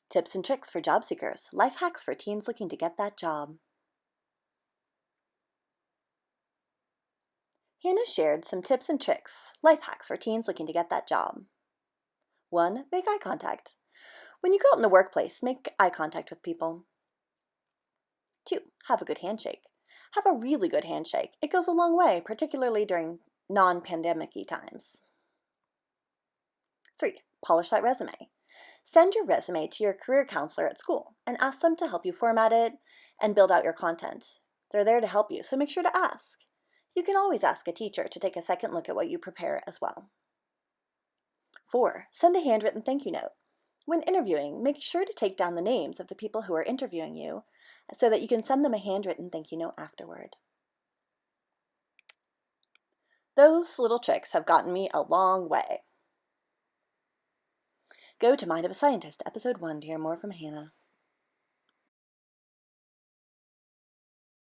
Tips and tricks for job seekers. Life hacks for teens looking to get that job. Hannah shared some tips and tricks, life hacks for teens looking to get that job. 1. Make eye contact. When you go out in the workplace, make eye contact with people. 2. Have a good handshake. Have a really good handshake. It goes a long way, particularly during non-pandemic-y times. 3. Polish that resume. Send your resume to your career counselor at school and ask them to help you format it and build out your content. They're there to help you, so make sure to ask. You can always ask a teacher to take a second look at what you prepare as well. 4. Send a handwritten thank you note. When interviewing, make sure to take down the names of the people who are interviewing you so that you can send them a handwritten thank you note afterward. Those little tricks have gotten me a long way. Go to Mind of a Scientist, Episode 1 to hear more from Hannah.